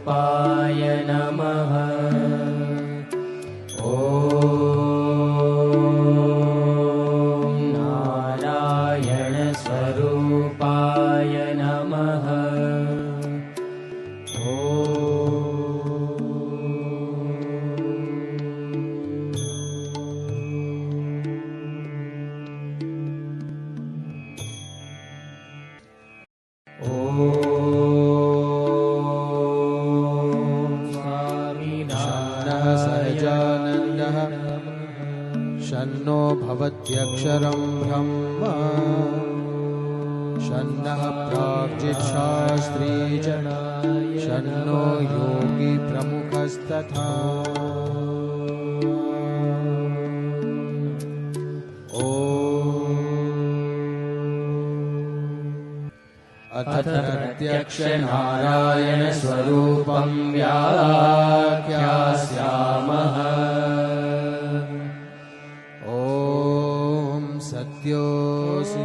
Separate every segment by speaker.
Speaker 1: स्वरूपाय नमः। ॐ नारायण स्वरूपाय नमः।
Speaker 2: शन्नो भवत्यक्षरं ब्रह्म शन्नः प्राक्चित्शास्त्री च शन्नो योगी प्रमुखस्तथा। अथ प्रत्यक्ष नारायण स्वरूपं व्याख्यास्यामः। सत्योऽसि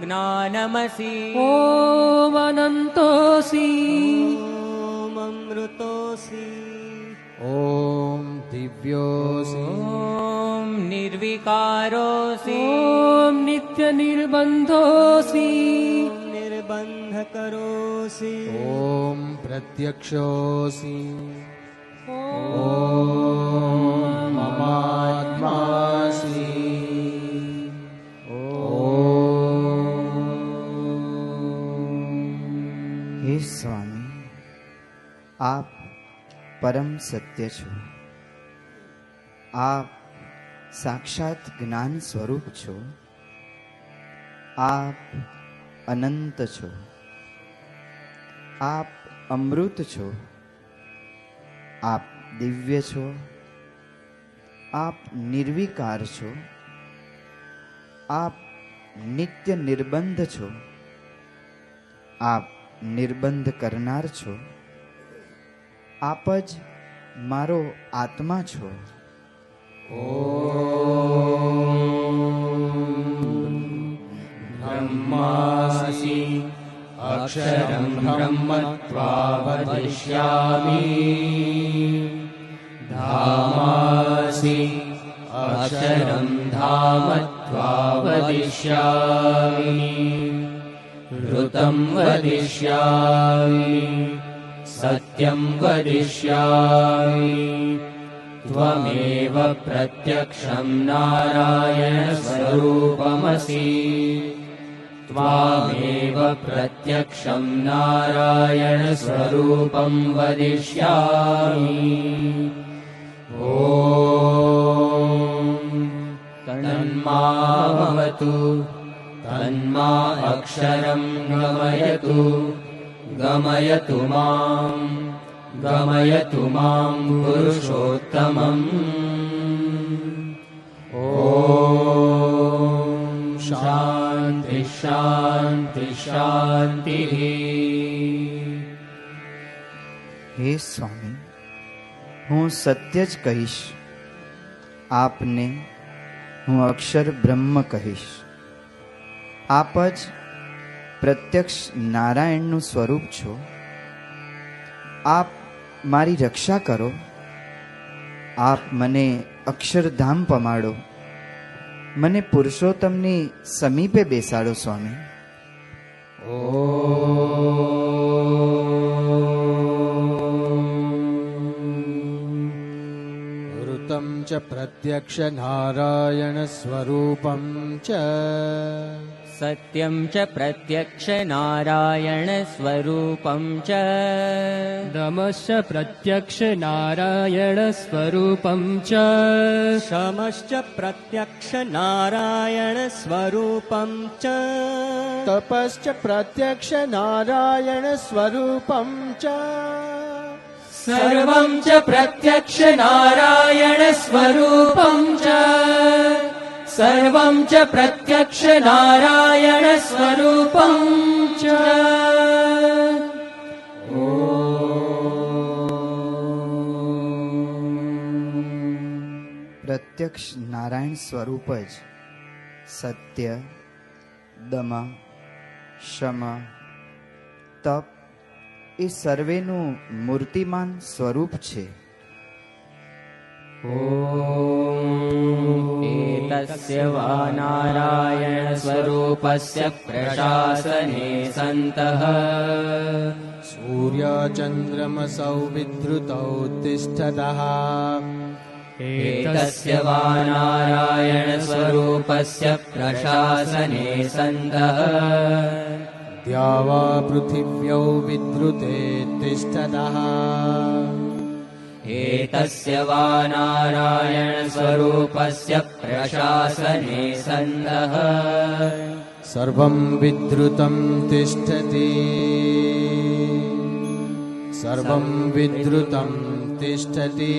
Speaker 1: ज्ञानमसि
Speaker 3: ॐ अनन्तोऽसि
Speaker 4: ॐ अमृतोऽसि
Speaker 2: ॐ दिव्योऽसि
Speaker 1: ॐ निर्विकारोऽसि
Speaker 3: ॐ नित्यनिर्बन्धोऽसि
Speaker 4: निर्बन्धकरोऽसि
Speaker 2: ॐ प्रत्यक्षोऽसि ॐ ममात्मासि।
Speaker 5: हे स्वामी, आप परम सत्य छो। आप साक्षात ज्ञान स्वरूप छो। आप अनंत छो। आप अमृत छो। आप दिव्य छो। आप निर्विकार छो। आप नित्य निर्बंध छो। आप निर्बंध करनार छो। आप ज मारो आत्मा छो।
Speaker 1: ब्रह्मासि अक्षरं ब्रह्मत्वावदिष्यामि। धामासि अक्षरं धामत्वावदिष्यामि। ऋतं वदिष्यामि सत्यं वदिष्यामि। त्वमेव प्रत्यक्षं नारायण स्वरूपमसि। त्वामेव प्रत्यक्षं नारायण स्वरूपं वदिष्यामि। ॐ तन्मामवतु तन्मा अक्षरं गमयतु गमयतु मां पुरुषोत्तमम्। ॐ शान्ति शान्ति शान्तिः।
Speaker 5: हे स्वामी, हूँ सत्य ज कहीश। आपने हूँ अक्षर ब्रह्म कहीश। आप ज प्रत्यक्ष नारायणનું સ્વરૂપ છો। આપ મારી રક્ષા કરો। આપ મને અક્ષરધામ પમાડો। મને પુરુષોત્તમની સમીપે બેસાડો સ્વામી।
Speaker 2: ऋतं च प्रत्यक्ष नारायण स्वरूपं च
Speaker 1: सत्यं च प्रत्यक्ष नारायण स्वरूपं च
Speaker 3: दमश्च प्रत्यक्ष नारायण स्वरूपं च
Speaker 4: शमश्च प्रत्यक्ष नारायण स्वरूपं च
Speaker 2: तपश्च प्रत्यक्ष नारायण स्वरूपं च
Speaker 1: सर्वं च प्रत्यक्ष नारायण स्वरूपं च सर्वं च प्रत्यक्ष नारायण स्वरूपं च।
Speaker 5: प्रत्यक्ष नारायण स्वरूप ज सत्य, दम, शम, तप એ સર્વેનું મૂર્તિમાન સ્વરૂપ છે.
Speaker 1: एतस्य वा नारायण स्वरूपस्य प्रशासने सन्तः
Speaker 2: सूर्यचन्द्रमसौ विधृतौ तिष्ठतः
Speaker 1: एतस्य वा नारायण स्वरूपस्य प्रशासने सन्तः
Speaker 2: द्यावा पृथिव्यौ विधृते तिष्ठतः
Speaker 1: एतस्य वा नारायण स्वरूपस्य प्रशासने सन्तः
Speaker 2: सर्वं विधृतं तिष्ठति सर्वं विधृतं तिष्ठति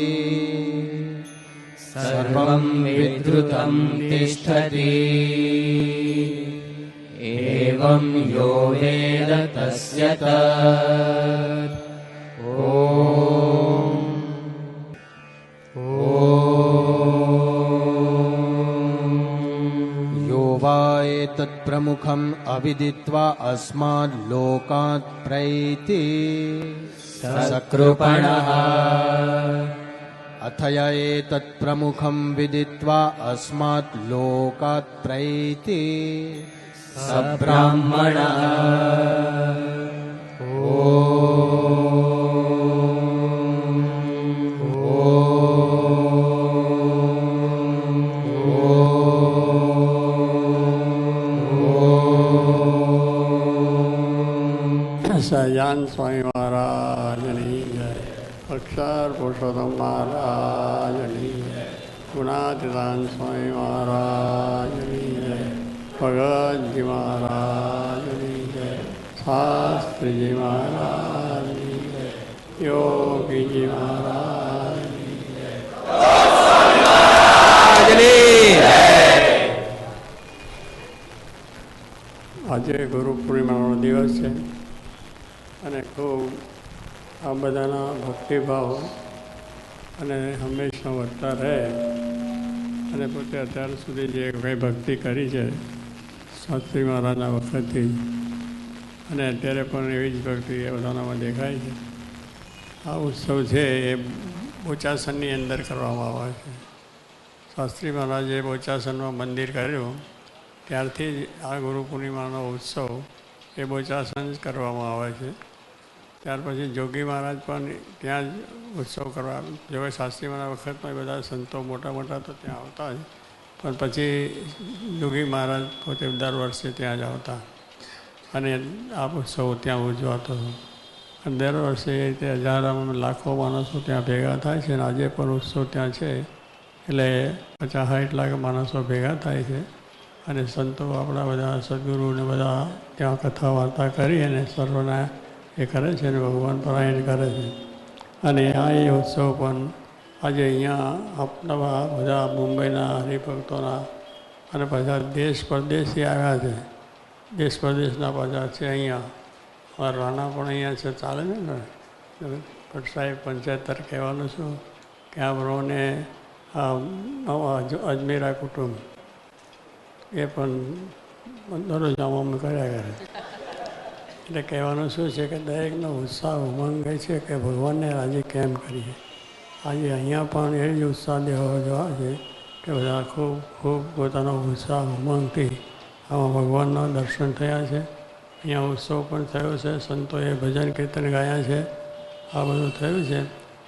Speaker 1: सर्वं विधृतं तिष्ठति एवं यो वेद तस्य तत्
Speaker 2: यो वा एतत्प्रमुखम् अविदित्वा अस्मात् लोकात् प्रैति
Speaker 1: सकृपणः
Speaker 2: अथय एतत्प्रमुखं विदित्वा अस्मात् लोकात् प्रैति
Speaker 1: सब्राह्मणः
Speaker 6: સહજાન સ્વામી મહારાજની જય. અક્ષર પુરુષોત્તમ મહારાજની જય. ગુણાતીતાન સ્વામી મહારાજની જય. ભગતજી મહારાજની જય. શાસ્ત્રીજી મહારાજની જય. યોગીજી મહારાજની જય. આજે ગુરુ પૂર્ણિમાનો દિવસ છે અને ખૂબ આ બધાના ભક્તિભાવ અને હંમેશા વધતા રહે અને પોતે અત્યાર સુધી જે કંઈ ભક્તિ કરી છે શાસ્ત્રી મહારાજના વખતથી અને અત્યારે પણ એવી જ ભક્તિ એ બધાનામાં દેખાય છે. આ ઉત્સવ છે એ બોચાસનની અંદર કરવામાં આવે છે. શાસ્ત્રી મહારાજે બોચાસનમાં મંદિર કર્યું ત્યારથી જ આ ગુરુ પૂર્ણિમાનો ઉત્સવ એ બોચાસન જ કરવામાં આવે છે. ત્યાર પછી જોગી મહારાજ પણ ત્યાં જ ઉત્સવ કરવા જોકે શાસ્ત્રી મહારાજ વખતમાં બધા સંતો મોટા મોટા તો ત્યાં આવતા જ પણ પછી જોગી મહારાજ પોતે દર વર્ષે ત્યાં જ આવતા અને આ ઉત્સવ ત્યાં ઉજવાતો હતો. અને દર વર્ષે એ રીતે હજારોમાં લાખો માણસો ત્યાં ભેગા થાય છે અને આજે પણ ઉત્સવ ત્યાં છે એટલે 50-60 લાખ માણસો ભેગા થાય છે અને સંતો આપણા બધા સદગુરુને બધા ત્યાં કથા વાર્તા કરી અને સર્વના એ કરે છે અને ભગવાન પરાયણ કરે છે. અને આ એ ઉત્સવ પણ આજે અહીંયા આપણા બધા મુંબઈના હરિભક્તોના અને પાછા દેશ પરદેશથી આવ્યા છે. દેશ પરદેશના પાછા છે અહીંયા. અમારા રાણા પણ અહીંયા છે. ચાલે ને ભટ્ટ સાહેબ પંચાયતર કહેવાનું છું કે આ બરોને અજમેરા કુટુંબ એ પણ દરરોજ આમાં કર્યા કરે. એટલે કહેવાનું શું છે કે દરેકનો ઉત્સાહ ઉમંગ છે કે ભગવાનને રાજી કેમ કરીએ. આજે અહીંયા પણ એ જ ઉત્સાહ દેવા જોવા છે કે બધા ખૂબ ખૂબ પોતાનો ઉત્સાહ ઉમંગથી આમાં ભગવાનના દર્શન થયા છે. અહીંયા ઉત્સવ પણ થયો છે. સંતોએ ભજન કીર્તન ગાયા છે. આ બધું થયું છે.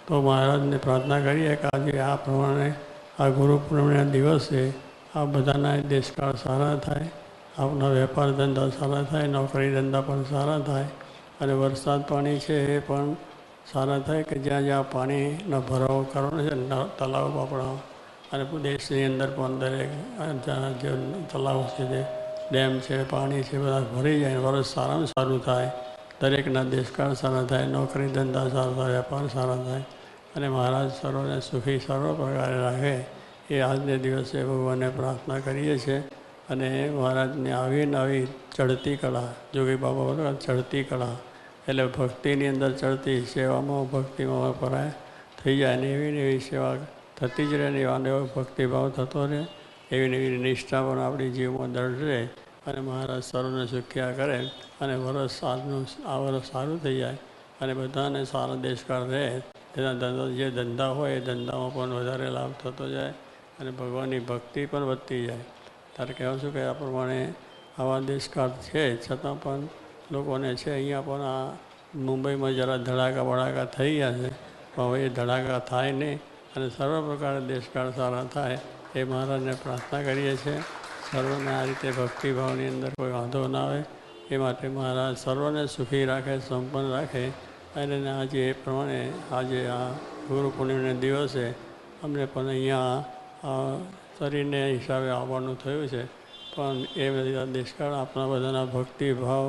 Speaker 6: તો મહારાજને પ્રાર્થના કરીએ કે આજે આ પ્રમાણે આ ગુરુ પૂર્ણિમાના દિવસે આ બધાના દેશકાળ સારા થાય, આપણા વેપાર ધંધા સારા થાય, નોકરી ધંધા પણ સારા થાય અને વરસાદ પાણી છે એ પણ સારા થાય કે જ્યાં જ્યાં પાણીનો ભરાવો કરવાનો છે તલાવ આપણા અને દેશની અંદર પણ દરેક જે તલાવ છે જે ડેમ છે પાણી છે બધા ભરી જાય. વરસ સારામાં સારું થાય, દરેકના દેશકાળ સારા થાય, નોકરી ધંધા સારા થાય, વેપાર સારા થાય અને મહારાજ સર્વને સુખી સર્વ પ્રકારે રાખે એ આજને દિવસે ભગવાનને પ્રાર્થના કરીએ છીએ. અને મહારાજને આવી નવી ચડતી કળા, જોગી બાબા બોલો ચડતી કળા એટલે ભક્તિની અંદર ચડતી, સેવામાં ભક્તિમાં પરાય થઈ જાય ને એવી ને એવી સેવા થતી જ રહે ને એવો ભક્તિભાવ થતો રહે. એવી એવી નિષ્ઠા પણ આપણી જીવમાં દૃઢ રહે અને મહારાજ સર્વને સુખ્યા કરે અને વરસ આજનું આ વરસ સારું થઈ જાય અને બધાને સારા દેશકાળ રહે, એના જે ધંધા હોય એ ધંધામાં પણ વધારે લાભ થતો જાય અને ભગવાનની ભક્તિ પણ વધતી જાય. ત્યારે કહેવું છું કે આ પ્રમાણે આવા દેશકાળ છે, છતાં પણ લોકોને છે અહીંયા પણ આ મુંબઈમાં જરા ધડાકા બડાકા થઈ ગયા છે, પણ હવે એ ધડાકા થાય નહીં અને સર્વ પ્રકારે દેશકાળ સારા થાય એ મહારાજને પ્રાર્થના કરીએ છીએ. સર્વને આ રીતે ભક્તિભાવની અંદર કોઈ વાંધો ના આવે એ માટે મહારાજ સર્વને સુખી રાખે, સંપન્ન રાખે. અને આજે એ પ્રમાણે આજે આ ગુરુ પૂર્ણિમાના દિવસે અમને પણ અહીંયા શરીરને હિસાબે આવવાનું થયું છે, પણ એ બધા દેશકાળ આપણા બધાના ભક્તિભાવ,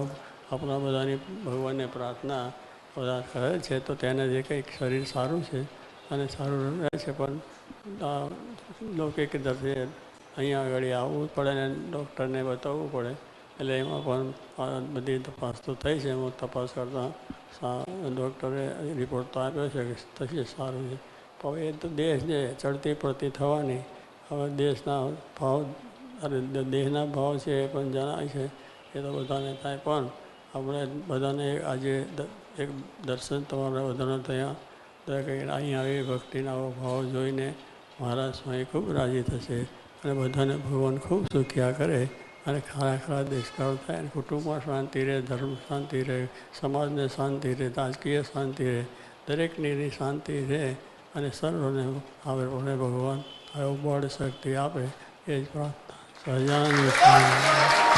Speaker 6: આપણા બધાની ભગવાનને પ્રાર્થના બધા કરે છે, તો તેને જે કંઈક શરીર સારું છે અને સારું રહે છે. પણ લૌકિક દર્દે અહીંયા આગળ આવવું પડે ને ડૉક્ટરને બતાવવું પડે, એટલે એમાં પણ બધી તપાસ તો થઈ છે. એમાં તપાસ કરતાં ડૉક્ટરે રિપોર્ટ તો આપ્યો છે કે થશે સારું છે. પણ એ તો દેહ છે, ચડતી પડતી થવાની. હવે દેશના ભાવ અને દેહના ભાવ છે એ પણ જણાય છે, એ તો બધાને થાય. પણ આપણે બધાને આજે એક દર્શન તમારા બધાને થયા, અહીંયા આવી ભક્તિના ભાવ જોઈને મહારાજ સ્વામી ખૂબ રાજી થશે અને બધાને ભગવાન ખૂબ સુખ્યા કરે અને ખરા દેશકાળ થાય અને કુટુંબમાં શાંતિ રહે, ધર્મ શાંતિ રહે, સમાજને શાંતિ રહે, રાજકીય શાંતિ રહે, દરેકની શાંતિ રહે અને સર્વને આવે ભગવાન આવો બળ શક્તિ આપે એ જ પ્રાર્થના. સહજાનંદ